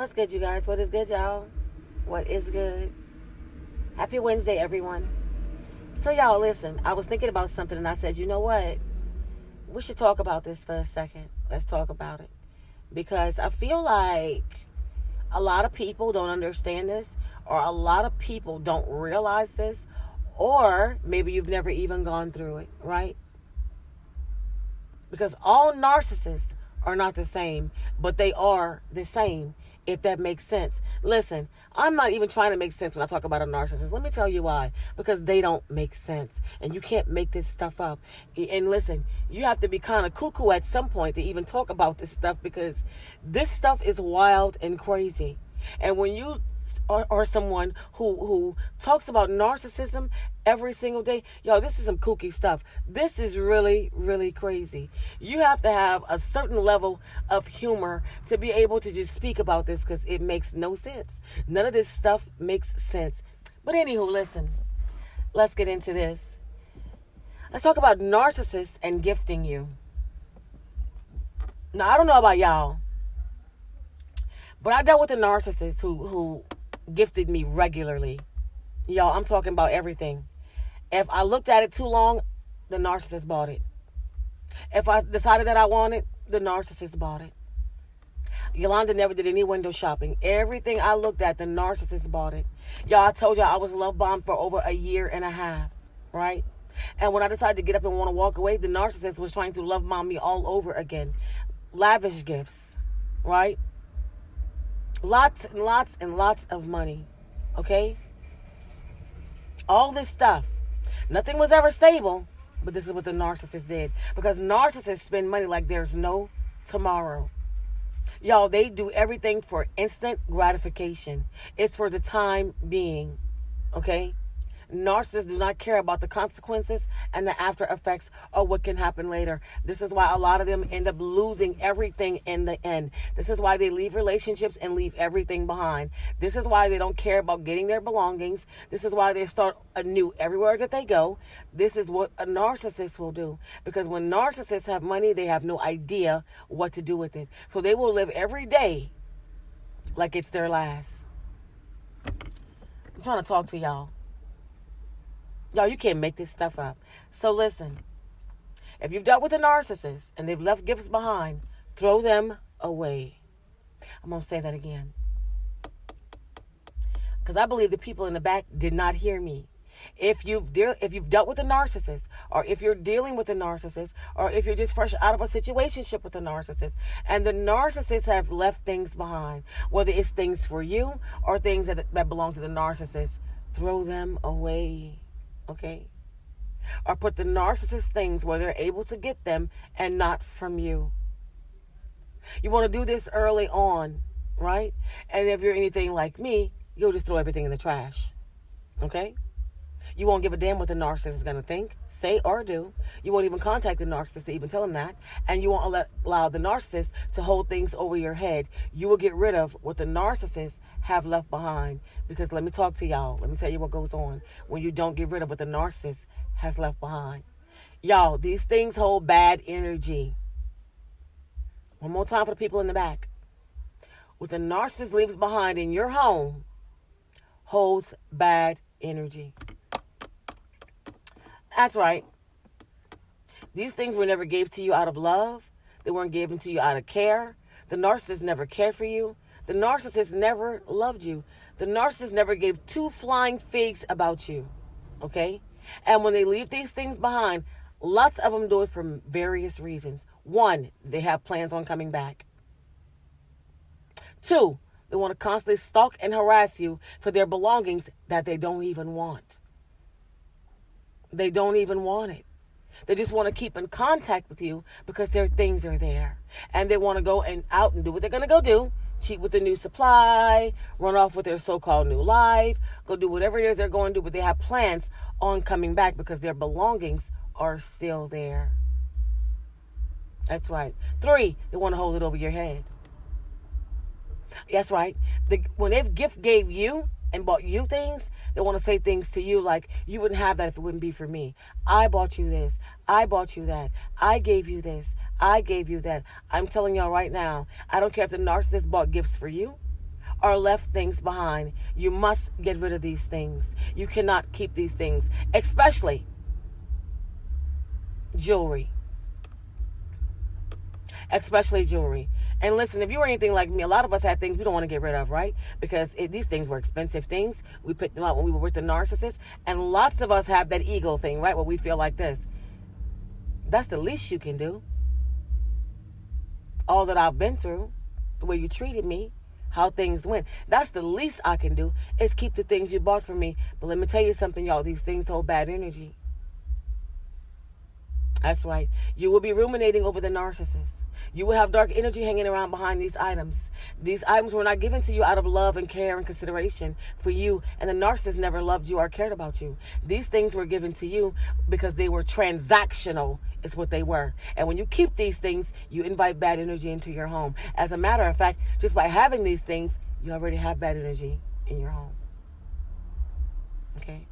What's good, you guys? What is good, y'all? What is good? Happy Wednesday, everyone. So, y'all, listen, I was thinking about something and I said, you know what? We should talk about this for a second. Let's talk about it. Because I feel like a lot of people don't understand this, or a lot of people don't realize this, or maybe you've never even gone through it, right? Because all narcissists are not the same, but they are the same, if that makes sense. Listen, I'm not even trying to make sense when I talk about a narcissist. Let me tell you why. Because they don't make sense. And you can't make this stuff up. And listen, you have to be kind of cuckoo at some point to even talk about this stuff, because this stuff is wild and crazy. And when you are someone who talks about narcissism every single day, yo, this is some kooky stuff. This is really, really crazy. You have to have a certain level of humor to be able to just speak about this, because it makes no sense. None of this stuff makes sense. But anywho, listen, let's get into this. Let's talk about narcissists and gifting you. Now, I don't know about y'all, but I dealt with a narcissist who gifted me regularly. Y'all, I'm talking about everything. If I looked at it too long, the narcissist bought it. If I decided that I wanted, the narcissist bought it. Yolanda never did any window shopping. Everything I looked at, the narcissist bought it. Y'all, I told y'all I was love bombed for over a year and a half, right? And when I decided to get up and want to walk away, the narcissist was trying to love bomb me all over again. Lavish gifts, right? Lots and lots and lots of money, okay? All this stuff. Nothing was ever stable, but this is what the narcissist did. Because narcissists spend money like there's no tomorrow. Y'all, they do everything for instant gratification. It's for the time being, okay? Narcissists do not care about the consequences and the after effects or what can happen later. This is why a lot of them end up losing everything in the end. This is why they leave relationships and leave everything behind. This is why they don't care about getting their belongings. This is why they start anew everywhere that they go. This is what a narcissist will do. Because when narcissists have money, they have no idea what to do with it. So they will live every day like it's their last. I'm trying to talk to y'all. Y'all, you can't make this stuff up. So listen, if you've dealt with a narcissist and they've left gifts behind, throw them away. I'm going to say that again, because I believe the people in the back did not hear me. If you've dealt with a narcissist, or if you're dealing with a narcissist, or if you're just fresh out of a situationship with a narcissist, and the narcissists have left things behind, whether it's things for you or things that belong to the narcissist, throw them away. Okay? Or put the narcissist things where they're able to get them and not from you. You want to do this early on, right? And if you're anything like me, you'll just throw everything in the trash. Okay? You won't give a damn what the narcissist is going to think, say, or do. You won't even contact the narcissist to even tell him that. And you won't allow the narcissist to hold things over your head. You will get rid of what the narcissists have left behind. Because let me talk to y'all. Let me tell you what goes on when you don't get rid of what the narcissist has left behind. Y'all, these things hold bad energy. One more time for the people in the back. What the narcissist leaves behind in your home holds bad energy. That's right. These things were never gave to you out of love. They weren't given to you out of care. The narcissist never cared for you. The narcissist never loved you. The narcissist never gave two flying figs about you. Okay? And when they leave these things behind, lots of them do it for various reasons. One, they have plans on coming back. Two, they want to constantly stalk and harass you for their belongings that they don't even want. They don't even want it. They just want to keep in contact with you because their things are there. And they want to go and out and do what they're going to go do. Cheat with the new supply, run off with their so-called new life, go do whatever it is they're going to do, but they have plans on coming back because their belongings are still there. That's right. 3, they want to hold it over your head. That's right. When they've gave you and bought you things, they want to say things to you like, you wouldn't have that if it wouldn't be for me. I bought you this. I bought you that. I gave you this. I gave you that. I'm telling y'all right now, I don't care if the narcissist bought gifts for you. or left things behind. You must get rid of these things. You cannot keep these things, especially jewelry. Especially jewelry. And listen, if you were anything like me, a lot of us had things we don't want to get rid of, right? Because these things were expensive things. We picked them up when we were with the narcissist. And lots of us have that ego thing, right? Where we feel like this. That's the least you can do. All that I've been through, the way you treated me, how things went. That's the least I can do, is keep the things you bought from me. But let me tell you something, y'all. These things hold bad energy. That's right. You will be ruminating over the narcissist. You will have dark energy hanging around behind these items. These items were not given to you out of love and care and consideration for you, and the narcissist never loved you or cared about you. These things were given to you because they were transactional, is what they were. And when you keep these things, you invite bad energy into your home. As a matter of fact, just by having these things, you already have bad energy in your home. Okay?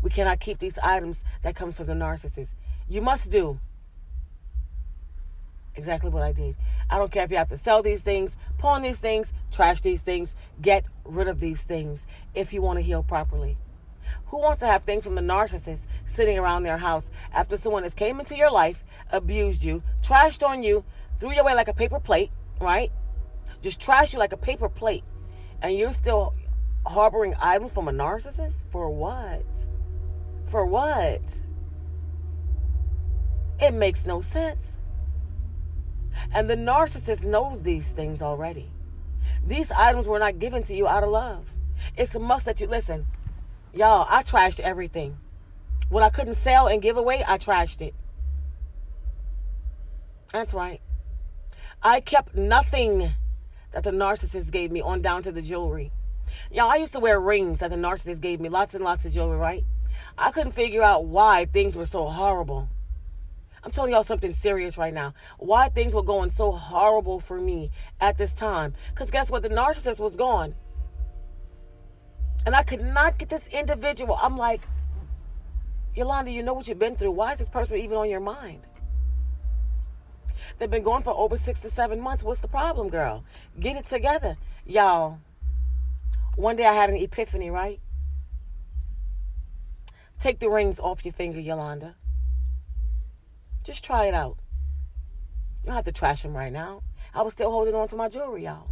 We cannot keep these items that come from the narcissist. You must do exactly what I did. I don't care if you have to sell these things, pawn these things, trash these things, get rid of these things if you want to heal properly. Who wants to have things from the narcissist sitting around their house after someone has came into your life, abused you, trashed on you, threw you away like a paper plate, right? Just trashed you like a paper plate, and you're still harboring items from a narcissist? For what? For what? It makes no sense. And the narcissist knows these things already. These items were not given to you out of love. It's a must that you listen. Y'all, I trashed everything. What I couldn't sell and give away, I trashed it. That's right. I kept nothing that the narcissist gave me, on down to the jewelry. Y'all, I used to wear rings that the narcissist gave me, lots and lots of jewelry, right? I couldn't figure out why things were so horrible. I'm telling y'all something serious right now. Why things were going so horrible for me at this time. Because guess what? The narcissist was gone. And I could not get this individual. I'm like, Yolanda, you know what you've been through. Why is this person even on your mind? They've been gone for over 6 to 7 months. What's the problem, girl? Get it together. Y'all, one day I had an epiphany, right? Take the rings off your finger, Yolanda. Just try it out. You don't have to trash them right now. I was still holding on to my jewelry, y'all.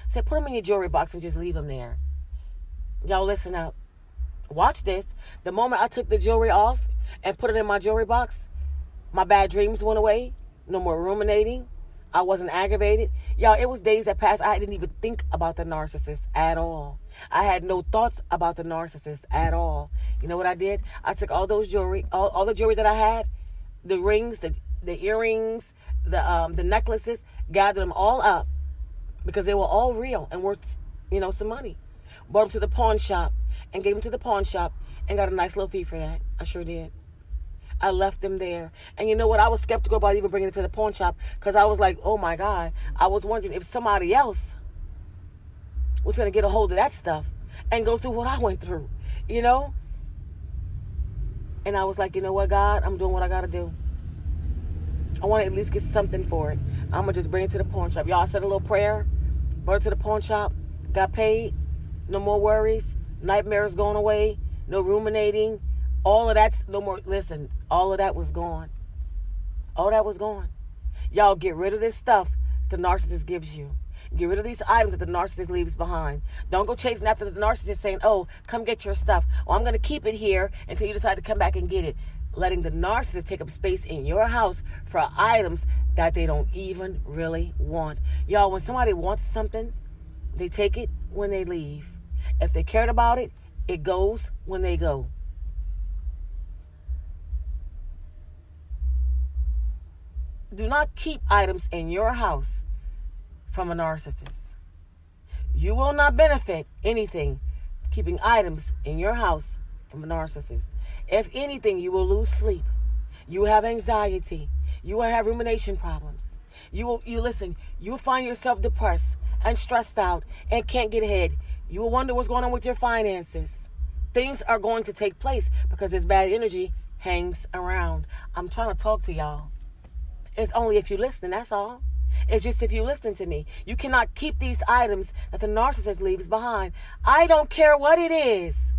Said, put them in your jewelry box and just leave them there. Y'all listen up. Watch this. The moment I took the jewelry off and put it in my jewelry box, my bad dreams went away. No more ruminating. I wasn't aggravated. Y'all, it was days that passed. I didn't even think about the narcissist at all. I had no thoughts about the narcissist at all. You know what I did? I took all those jewelry, all the jewelry that I had, the rings, the earrings, the necklaces, gathered them all up because they were all real and worth, some money. Brought them to the pawn shop and gave them to the pawn shop and got a nice little fee for that. I sure did. I left them there. And you know what? I was skeptical about even bringing it to the pawn shop because I was like, oh my God. I was wondering if somebody else was going to get a hold of that stuff and go through what I went through, And I was like, you know what, God? I'm doing what I got to do. I want to at least get something for it. I'm going to just bring it to the pawn shop. Y'all, I said a little prayer, brought it to the pawn shop, got paid, no more worries, nightmares going away, no ruminating, all of that's no more. Listen, all of that was gone. All that was gone. Y'all, get rid of this stuff the narcissist gives you. Get rid of these items that the narcissist leaves behind. Don't go chasing after the narcissist saying, oh, come get your stuff. Or I'm going to keep it here until you decide to come back and get it. Letting the narcissist take up space in your house for items that they don't even really want. Y'all, when somebody wants something, they take it when they leave. If they cared about it, it goes when they go. Do not keep items in your house from a narcissist. You will not benefit anything keeping items in your house from a narcissist. If anything, you will lose sleep. You will have anxiety. You will have rumination problems. You will find yourself depressed and stressed out and can't get ahead. You will wonder what's going on with your finances. Things are going to take place because this bad energy hangs around. I'm trying to talk to y'all. It's only if you're listening, that's all. It's just if you listen to me. You cannot keep these items that the narcissist leaves behind. I don't care what it is,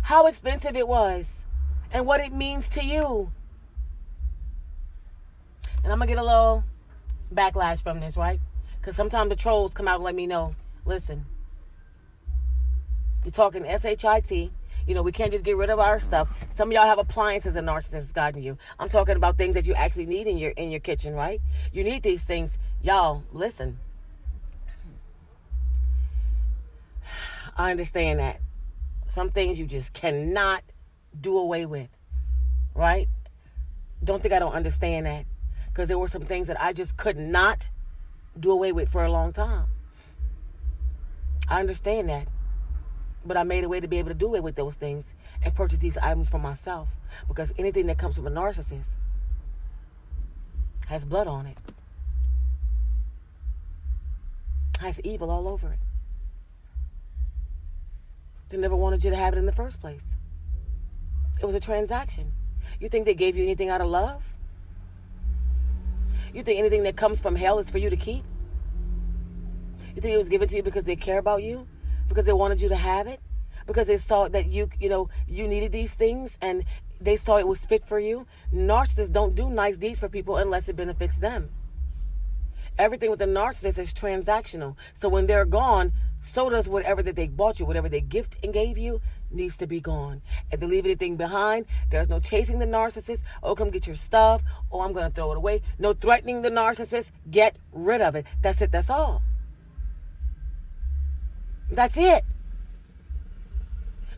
how expensive it was, and what it means to you. And I'm going to get a little backlash from this, right? Because sometimes the trolls come out and let me know, listen, you're talking SHIT. You know, we can't just get rid of our stuff. Some of y'all have appliances the narcissist is guiding you. I'm talking about things that you actually need in your kitchen, right? You need these things. Y'all, listen. I understand that. Some things you just cannot do away with, right? Don't think I don't understand that. Because there were some things that I just could not do away with for a long time. I understand that. But I made a way to be able to do away with those things and purchase these items for myself. Because anything that comes from a narcissist has blood on it. Has evil all over it. They never wanted you to have it in the first place. It was a transaction. You think they gave you anything out of love? You think anything that comes from hell is for you to keep? You think it was given to you because they care about you? Because they wanted you to have it? Because they saw that you needed these things and they saw it was fit for you? Narcissists don't do nice deeds for people unless it benefits them. Everything with a narcissist is transactional. So when they're gone, so does whatever that they bought you, whatever they gift and gave you needs to be gone. If they leave anything behind, there's no chasing the narcissist. Oh, come get your stuff. Oh, I'm going to throw it away. No threatening the narcissist. Get rid of it. That's it. That's all. That's it.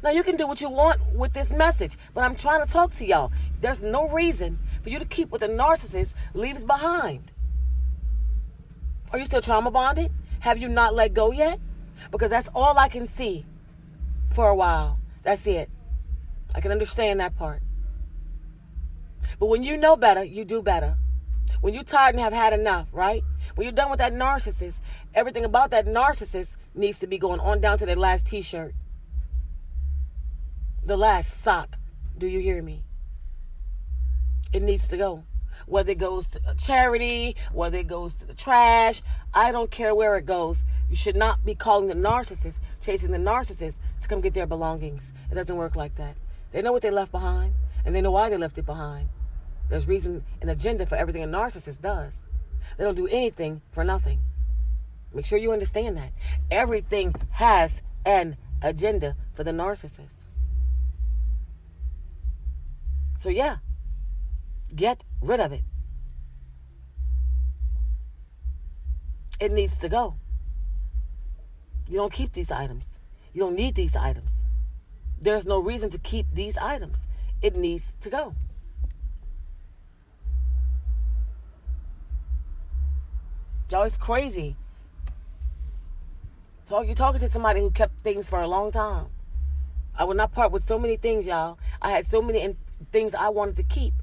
Now, you can do what you want with this message, but I'm trying to talk to y'all. There's no reason for you to keep what the narcissist leaves behind. Are you still trauma bonded? Have you not let go yet? Because that's all I can see for a while. That's it. I can understand that part. But when you know better, you do better. When you're tired and have had enough, right? When you're done with that narcissist, everything about that narcissist needs to be going on down to that last t-shirt. The last sock. Do you hear me? It needs to go. Whether it goes to a charity, whether it goes to the trash, I don't care where it goes. You should not be calling the narcissist, chasing the narcissist to come get their belongings. It doesn't work like that. They know what they left behind, and they know why they left it behind. There's reason and agenda for everything a narcissist does. They don't do anything for nothing. Make sure you understand that. Everything has an agenda for the narcissist. So yeah, get rid of it. It needs to go. You don't keep these items. You don't need these items. There's no reason to keep these items. It needs to go. Y'all, it's crazy. So you're talking to somebody who kept things for a long time. I would not part with so many things, y'all. I had so many things I wanted to keep.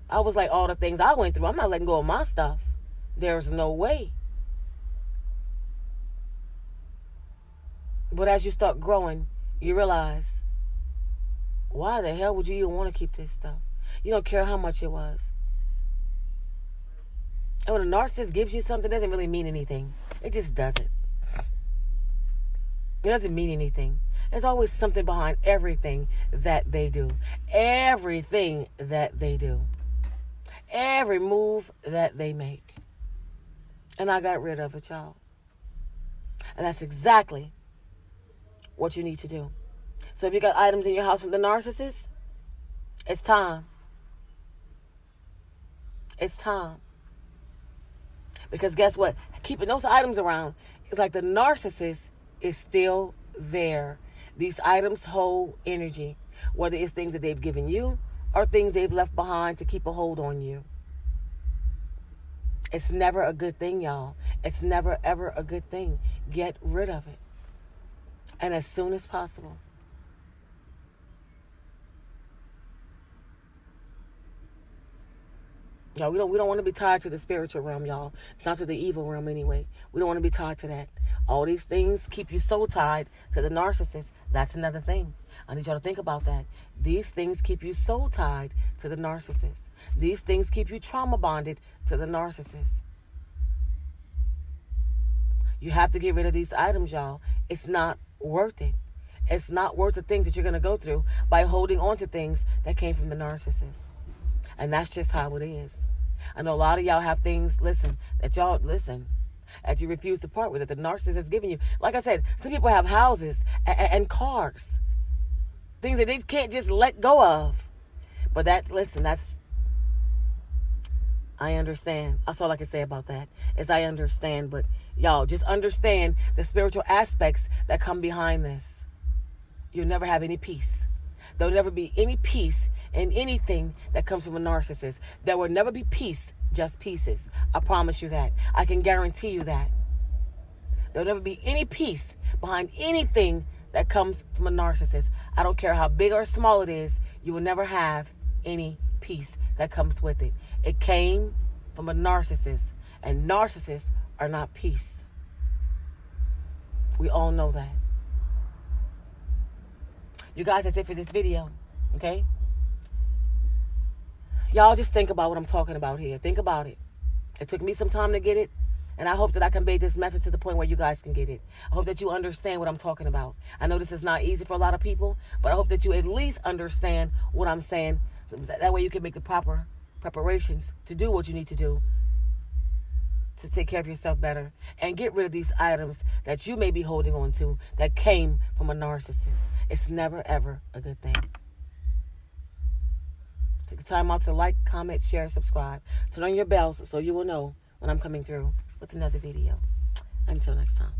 I was like, all the things I went through, I'm not letting go of my stuff. There's no way. But as you start growing, you realize, why the hell would you even want to keep this stuff? You don't care how much it was. And when a narcissist gives you something, it doesn't really mean anything. It just doesn't. It doesn't mean anything. There's always something behind everything that they do. Everything that they do. Every move that they make. And I got rid of it, y'all. And that's exactly what you need to do. So if you got items in your house from the narcissist, it's time. It's time. Because guess what? Keeping those items around is like the narcissist is still there. These items hold energy, whether it's things that they've given you or things they've left behind to keep a hold on you. It's never a good thing, y'all. It's never, ever a good thing. Get rid of it. And as soon as possible. Y'all, we don't want to be tied to the spiritual realm, y'all. Not to the evil realm anyway. We don't want to be tied to that. All these things keep you so tied to the narcissist. That's another thing. I need y'all to think about that. These things keep you so tied to the narcissist. These things keep you trauma bonded to the narcissist. You have to get rid of these items, y'all. It's not worth it. It's not worth the things that you're going to go through by holding on to things that came from the narcissist. And that's just how it is. I know a lot of y'all have things, that you refuse to part with, that the narcissist is giving you. Like I said, some people have houses and cars. Things that they can't just let go of. But I understand. That's all I can say about that is I understand. But y'all, just understand the spiritual aspects that come behind this. You'll never have any peace. There'll never be any peace in anything that comes from a narcissist. There will never be peace, just pieces. I promise you that. I can guarantee you that. There'll never be any peace behind anything that comes from a narcissist. I don't care how big or small it is. You will never have any peace that comes with it. It came from a narcissist. And narcissists are not peace. We all know that. You guys, that's it for this video, okay? Y'all just think about what I'm talking about here. Think about it. It took me some time to get it, and I hope that I conveyed this message to the point where you guys can get it. I hope that you understand what I'm talking about. I know this is not easy for a lot of people, but I hope that you at least understand what I'm saying. So that way you can make the proper preparations to do what you need to do to take care of yourself better and get rid of these items that you may be holding on to that came from a narcissist. It's never, ever a good thing. Take the time out to like, comment, share, subscribe. Turn on your bells so you will know when I'm coming through with another video. Until next time.